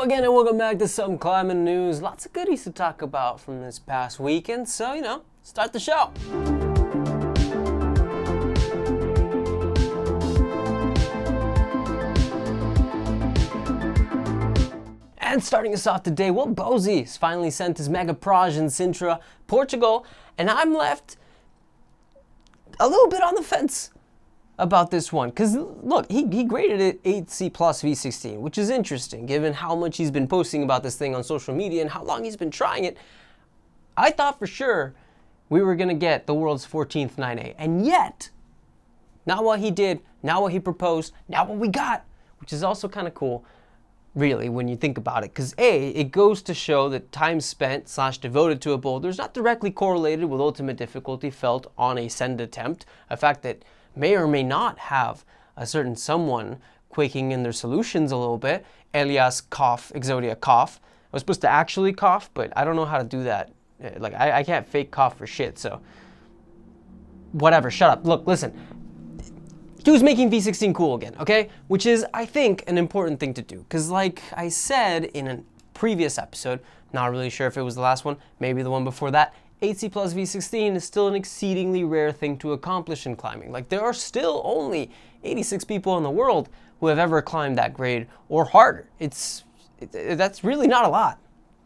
again, and welcome back to some climbing news. Lots of goodies to talk about from this past weekend, so, start the show. And starting us off today, Bosi has finally sent his mega Proj in Sintra, Portugal, and I'm left a little bit on the fence about this one, because look, he graded it 8C plus V16, which is interesting given how much he's been posting about this thing on social media and how long he's been trying it. I thought for sure we were going to get the world's 14th 9A, and yet, not what he did, not what he proposed, not what we got, which is also kind of cool, really, when you think about it, because A, it goes to show that time spent / devoted to a boulder is not directly correlated with ultimate difficulty felt on a send attempt, a fact that may or may not have a certain someone quaking in their solutions a little bit. Elias cough, Exodia cough. I was supposed to actually cough, but I don't know how to do that. Like, I can't fake cough for shit, so whatever, shut up. Look, listen. Dude's making V16 cool again, okay? Which is, I think, an important thing to do. Because like I said in a previous episode, not really sure if it was the last one, maybe the one before that, 8C plus V16 is still an exceedingly rare thing to accomplish in climbing. Like, there are still only 86 people in the world who have ever climbed that grade or harder. That's really not a lot.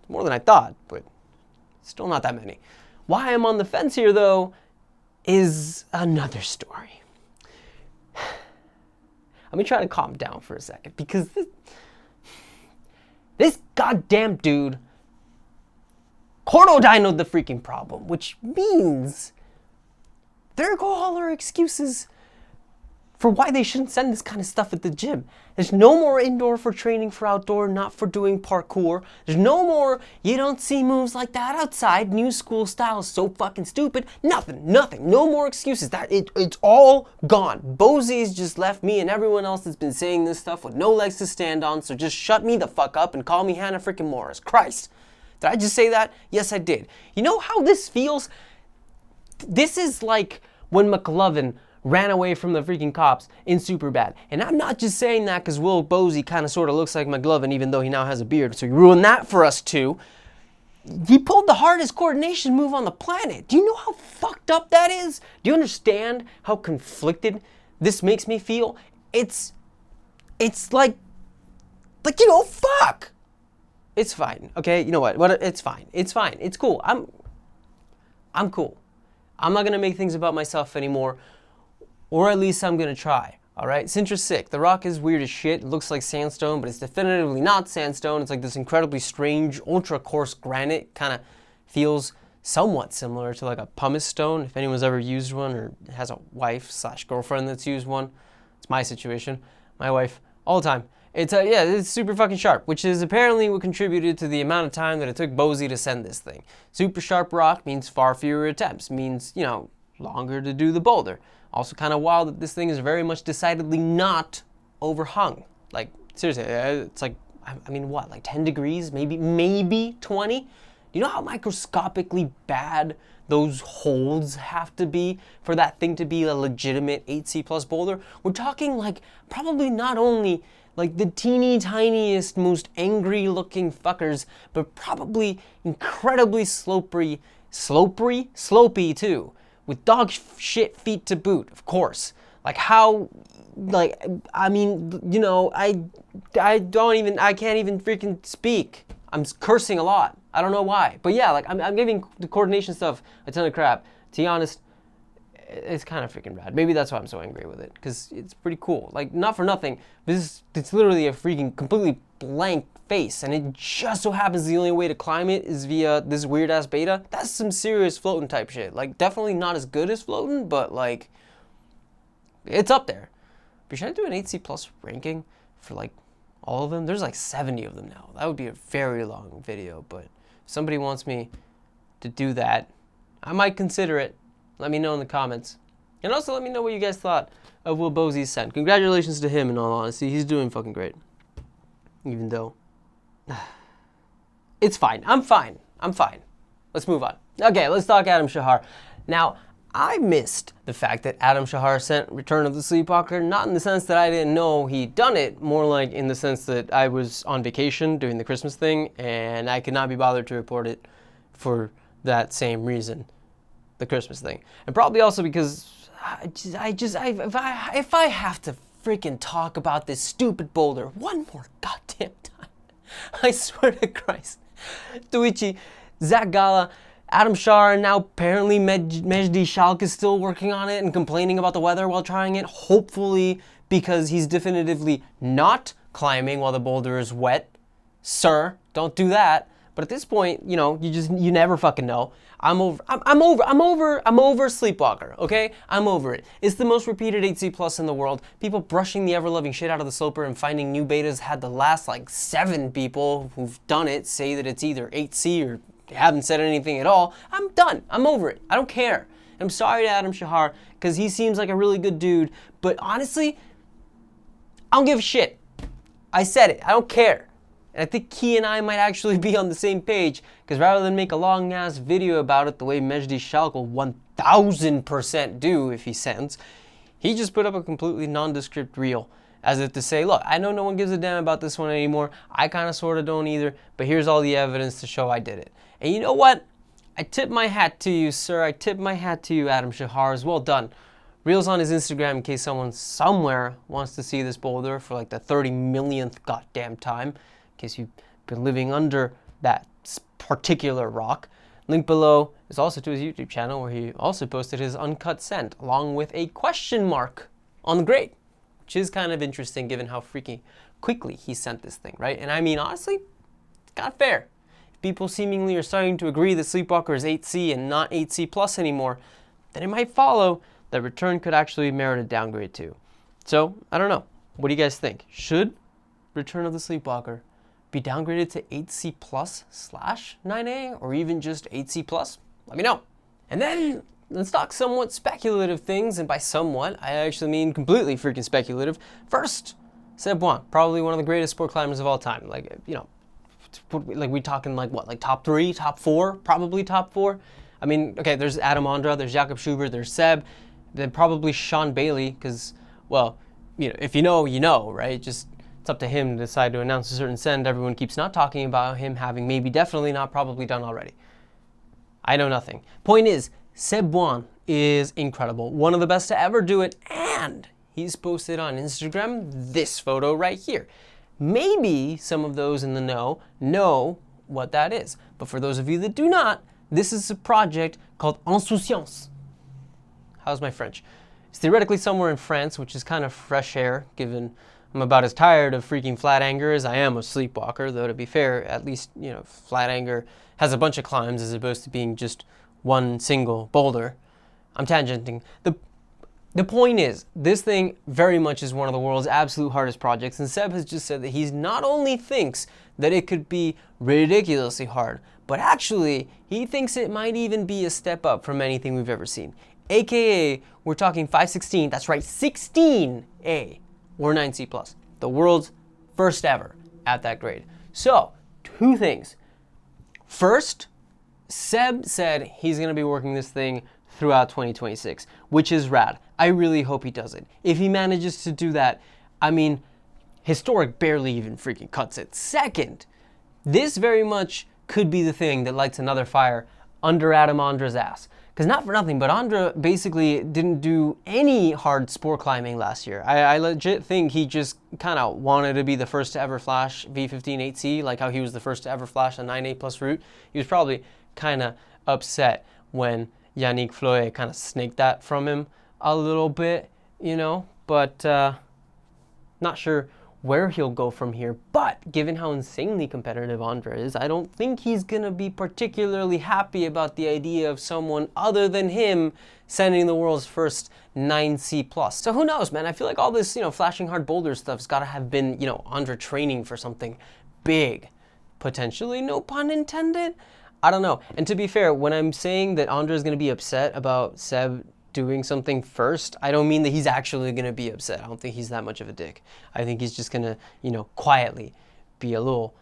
It's more than I thought, but still not that many. Why I'm on the fence here, though, is another story. Let me try to calm down for a second, because this goddamn dude Cordo-dynoed the freaking problem, which means there go all our excuses for why they shouldn't send this kind of stuff at the gym. There's no more indoor for training for outdoor, not for doing parkour. There's no more, you don't see moves like that outside, new school style is so fucking stupid. Nothing, no more excuses. It's all gone. Bosi's just left me and everyone else that's been saying this stuff with no legs to stand on, so just shut me the fuck up and call me Hannah freaking Morris. Christ. Did I just say that? Yes, I did. You know how this feels? This is like when McLovin ran away from the freaking cops in Superbad. And I'm not just saying that because Will Bosi kind of sort of looks like McLovin, even though he now has a beard, so you ruined that for us too. He pulled the hardest coordination move on the planet. Do you know how fucked up that is? Do you understand how conflicted this makes me feel? It's like, fuck. It's fine, okay? You know what? It's fine. It's fine. It's cool. I'm cool. I'm not gonna make things about myself anymore, or at least I'm gonna try. All right? Sintra's sick. The rock is weird as shit. It looks like sandstone, but it's definitively not sandstone. It's like this incredibly strange, ultra coarse granite. Kind of feels somewhat similar to like a pumice stone. If anyone's ever used one or has a wife / girlfriend that's used one, it's my situation. My wife all the time. It's super fucking sharp, which is apparently what contributed to the amount of time that it took Bosi to send this thing. Super sharp rock means far fewer attempts, means, longer to do the boulder. Also kind of wild that this thing is very much decidedly not overhung. Like, seriously, it's like, what, like 10 degrees, maybe 20? Do you know how microscopically bad those holds have to be for that thing to be a legitimate 8C plus boulder? We're talking like probably not only like the teeny tiniest, most angry looking fuckers, but probably incredibly slopey too, with dog shit feet to boot, of course. Like how, I can't even freaking speak. I'm cursing a lot. I don't know why, but yeah, like I'm giving the coordination stuff a ton of crap. To be honest, it's kind of freaking rad. Maybe that's why I'm so angry with it, because it's pretty cool. Like, not for nothing, it's literally a freaking completely blank face, and it just so happens the only way to climb it is via this weird-ass beta. That's some serious floating type shit. Like, definitely not as good as floating, but, like, it's up there. But should I do an 8C plus ranking for, like, all of them? There's, like, 70 of them now. That would be a very long video, but if somebody wants me to do that, I might consider it. Let me know in the comments. And also let me know what you guys thought of Will Bosi's send. Congratulations to him, in all honesty. He's doing fucking great. Even though... It's fine. I'm fine. Let's move on. Okay, let's talk Adam Shahar. Now, I missed the fact that Adam Shahar sent Return of the Sleepwalker, not in the sense that I didn't know he'd done it, more like in the sense that I was on vacation doing the Christmas thing, and I could not be bothered to report it for that same reason, the Christmas thing. And probably also because if I have to freaking talk about this stupid boulder one more goddamn time, I swear to Christ, Tuichi, Zach Gala, Adam Shahar, and now apparently Mejdi Schalk is still working on it and complaining about the weather while trying it, hopefully because he's definitively not climbing while the boulder is wet. Sir, don't do that. But at this point, you know, you never fucking know. I'm over Sleepwalker, okay? I'm over it. It's the most repeated 8C plus in the world. People brushing the ever-loving shit out of the sloper and finding new betas had the last like 7 people who've done it say that it's either 8C or haven't said anything at all. I'm done. I'm over it. I don't care. I'm sorry to Adam Shahar because he seems like a really good dude, but honestly, I don't give a shit. I said it. I don't care. And I think he and I might actually be on the same page, because rather than make a long-ass video about it the way Mejdi Schalk will 1000% do if he sends, he just put up a completely nondescript reel, as if to say, look, I know no one gives a damn about this one anymore, I kind of sort of don't either, but here's all the evidence to show I did it. And you know what? I tip my hat to you, sir. I tip my hat to you, Adam Shahar. Well done. Reels on his Instagram in case someone somewhere wants to see this boulder for like the 30 millionth goddamn time. In case you've been living under that particular rock. Link below is also to his YouTube channel, where he also posted his uncut scent along with a question mark on the grade, which is kind of interesting given how freaking quickly he sent this thing, right? And I mean, honestly, it's kind of fair. If people seemingly are starting to agree that Sleepwalker is 8C and not 8C plus anymore, then it might follow that Return could actually merit a downgrade too. So, I don't know. What do you guys think? Should Return of the Sleepwalker be downgraded to 8C plus / 9A, or even just 8C plus? Let me know. And then let's talk somewhat speculative things, and by somewhat, I actually mean completely freaking speculative. First, Seb Bouin, probably one of the greatest sport climbers of all time. Like, you know, like we talking like what, like top 3, top 4, probably top 4. I mean, okay, there's Adam Ondra, there's Jakob Schubert, there's Seb, then probably Sean Bailey, because, well, you know, if you know, you know, right? Just it's up to him to decide to announce a certain send. Everyone keeps not talking about him having maybe, definitely not, probably done already. I know nothing. Point is, Seb Bouin is incredible. One of the best to ever do it, and he's posted on Instagram this photo right here. Maybe some of those in the know what that is. But for those of you that do not, this is a project called Insouciance. How's my French? It's theoretically somewhere in France, which is kind of fresh air, given I'm about as tired of freaking Flat Anger as I am of Sleepwalker, though to be fair, at least, you know, Flat Anger has a bunch of climbs as opposed to being just one single boulder. I'm tangenting. The point is, this thing very much is one of the world's absolute hardest projects, and Seb has just said that he's not only thinks that it could be ridiculously hard, but actually, he thinks it might even be a step up from anything we've ever seen. AKA, we're talking 516, that's right, 16A. Or 9C plus, the world's first ever at that grade. So, 2 things. First, Seb said he's gonna be working this thing throughout 2026, which is rad. I really hope he does it. If he manages to do that, I mean, historic barely even freaking cuts it. Second, this very much could be the thing that lights another fire under Adam Ondra's ass. Because not for nothing, but Ondra basically didn't do any hard sport climbing last year. I legit think he just kind of wanted to be the first to ever flash V15 8C, like how he was the first to ever flash a 9A plus route. He was probably kind of upset when Yannick Fleurs kind of snaked that from him a little bit, you know, but not sure where he'll go from here. But given how insanely competitive Ondra is, I don't think he's gonna be particularly happy about the idea of someone other than him sending the world's first 9C plus. So who knows, man? I feel like all this, you know, flashing hard boulder stuff's gotta have been, you know, Ondra training for something big. Potentially, no pun intended. I don't know. And to be fair, when I'm saying that Ondra is gonna be upset about Seb doing something first, I don't mean that he's actually going to be upset. I don't think he's that much of a dick. I think he's just going to, you know, quietly be a little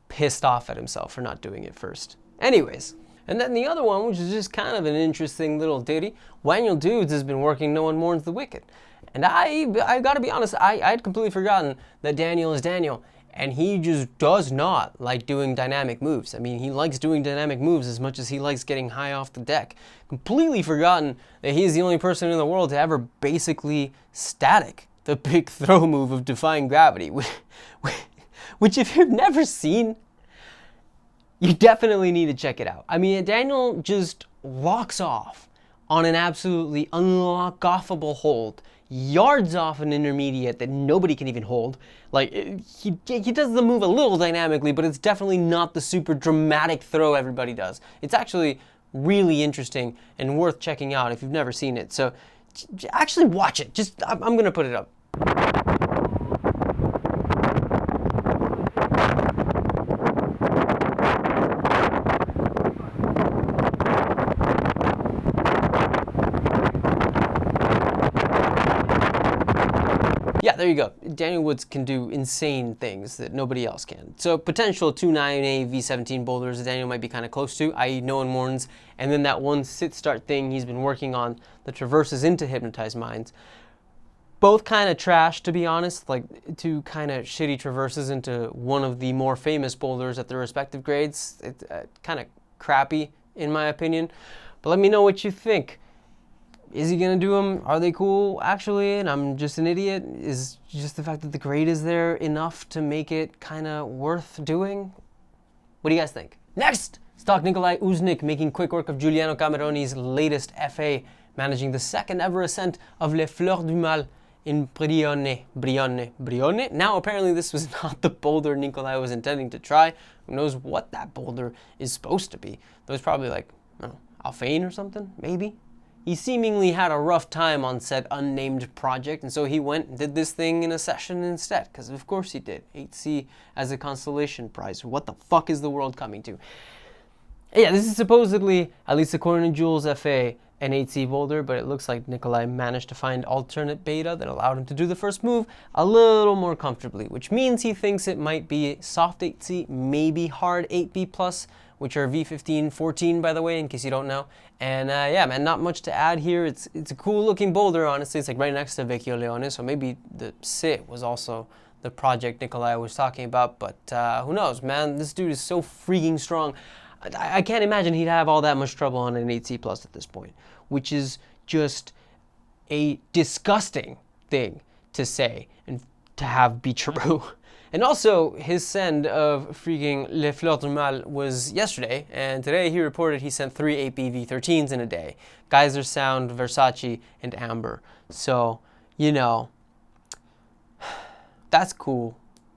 pissed off at himself for not doing it first. Anyways, And then the other one, which is just kind of an interesting little ditty, Waniel Dudes has been working No One Mourns the Wicked. And I gotta be honest, I had completely forgotten that Daniel is Daniel. And he just does not like doing dynamic moves. I mean, he likes doing dynamic moves as much as he likes getting high off the deck. Completely forgotten that he is the only person in the world to ever basically static the big throw move of defying gravity. Which if you've never seen, you definitely need to check it out. I mean, Daniel just walks off on an absolutely unlock-offable hold, yards off an intermediate that nobody can even hold. Like, he does the move a little dynamically, but it's definitely not the super dramatic throw everybody does. It's actually really interesting and worth checking out if you've never seen it. So actually watch it. I'm gonna put it up. Yeah, there you go. Daniel Woods can do insane things that nobody else can. So potential 2.9A V17 boulders Daniel might be kind of close to, i.e. No One Mourns, and then that one sit-start thing he's been working on that traverses into Hypnotized Minds. Both kind of trash, to be honest, like two kind of shitty traverses into one of the more famous boulders at their respective grades. It's kind of crappy, in my opinion. But let me know what you think. Is he gonna do them? Are they cool? Actually, and I'm just an idiot. Is just the fact that the grade is there enough to make it kind of worth doing? What do you guys think? Next, stock Nicolai Uznik making quick work of Giuliano Cameroni's latest FA, managing the second ever ascent of Les Fleurs du Mal in Brione. Now apparently this was not the boulder Nicolai was intending to try. Who knows what that boulder is supposed to be? That was probably like, I don't know, Alphane or something, maybe? He seemingly had a rough time on said unnamed project, and so he went and did this thing in a session instead, because of course he did. 8C as a consolation prize. What the fuck is the world coming to? Yeah, this is supposedly, at least according to Jules FA, an 8C boulder, but it looks like Nicolai managed to find alternate beta that allowed him to do the first move a little more comfortably, which means he thinks it might be soft 8C, maybe hard 8B+, which are V15, 14, by the way, in case you don't know. And yeah, man, not much to add here. It's a cool looking boulder, honestly. It's like right next to Vecchio Leone, so maybe the sit was also the project Nicolai was talking about, but who knows, man. This dude is so freaking strong. I can't imagine he'd have all that much trouble on an 8C+ at this point, which is just a disgusting thing to say and to have be true. And also, his send of freaking Les Fleurs du Mal was yesterday, and today he reported he sent 3 8B V13s in a day. Geyser Sound, Versace, and Amber. So, you know, that's cool.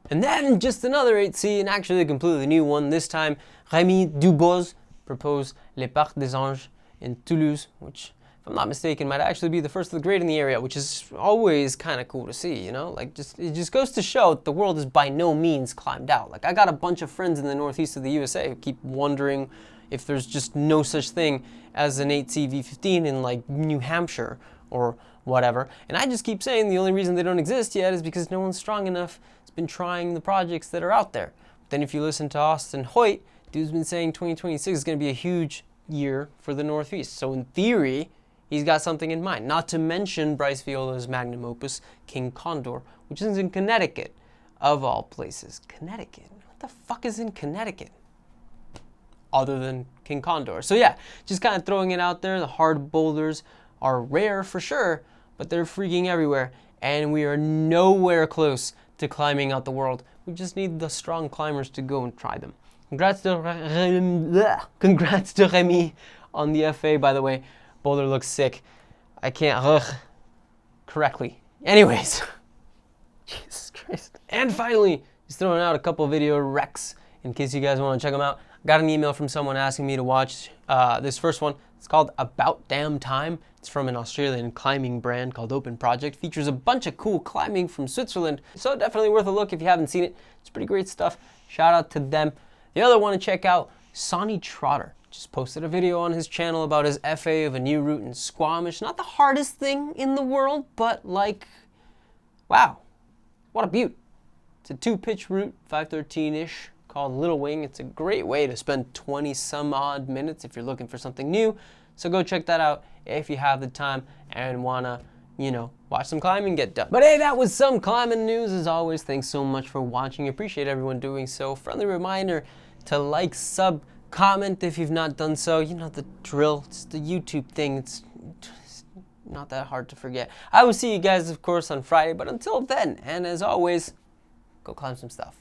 And then just another 8C, and actually a completely new one. This time, Remi Duboz proposed Les Parcs des Anges in Toulouse, which, if I'm not mistaken, might actually be the first of the grade in the area, which is always kind of cool to see, you know? Like, it just goes to show that the world is by no means climbed out. Like, I got a bunch of friends in the northeast of the USA who keep wondering if there's just no such thing as an 8C V15 in, like, New Hampshire or whatever. And I just keep saying the only reason they don't exist yet is because no one's strong enough has been trying the projects that are out there. But then if you listen to Austin Hoyt, dude's been saying 2026 is going to be a huge year for the northeast. So in theory, he's got something in mind. Not to mention Bryce Viola's magnum opus, King Condor, which is in Connecticut, of all places. Connecticut? What the fuck is in Connecticut? Other than King Condor. So yeah, just kind of throwing it out there. The hard boulders are rare for sure, but they're freaking everywhere. And we are nowhere close to climbing out the world. We just need the strong climbers to go and try them. Congrats to Remi on the FA, by the way. Boulder looks sick. I can't correctly. Anyways, Jesus Christ. And finally, just throwing out a couple video recs in case you guys want to check them out. Got an email from someone asking me to watch this first one. It's called About Damn Time. It's from an Australian climbing brand called Open Project. Features a bunch of cool climbing from Switzerland. So definitely worth a look if you haven't seen it. It's pretty great stuff. Shout out to them. The other one to check out, Sonny Trotter. Just posted a video on his channel about his FA of a new route in Squamish. Not the hardest thing in the world, but like, wow, what a beaut. It's a 2-pitch route, 513-ish called Little Wing. It's a great way to spend 20 some odd minutes if you're looking for something new. So go check that out if you have the time and wanna, watch some climbing get done. But hey, that was some climbing news. As always, thanks so much for watching. Appreciate everyone doing so. Friendly reminder to like, sub, comment if you've not done so. You know the drill. It's the YouTube thing. It's not that hard to forget. I will see you guys, of course, on Friday. But until then, and as always, go climb some stuff.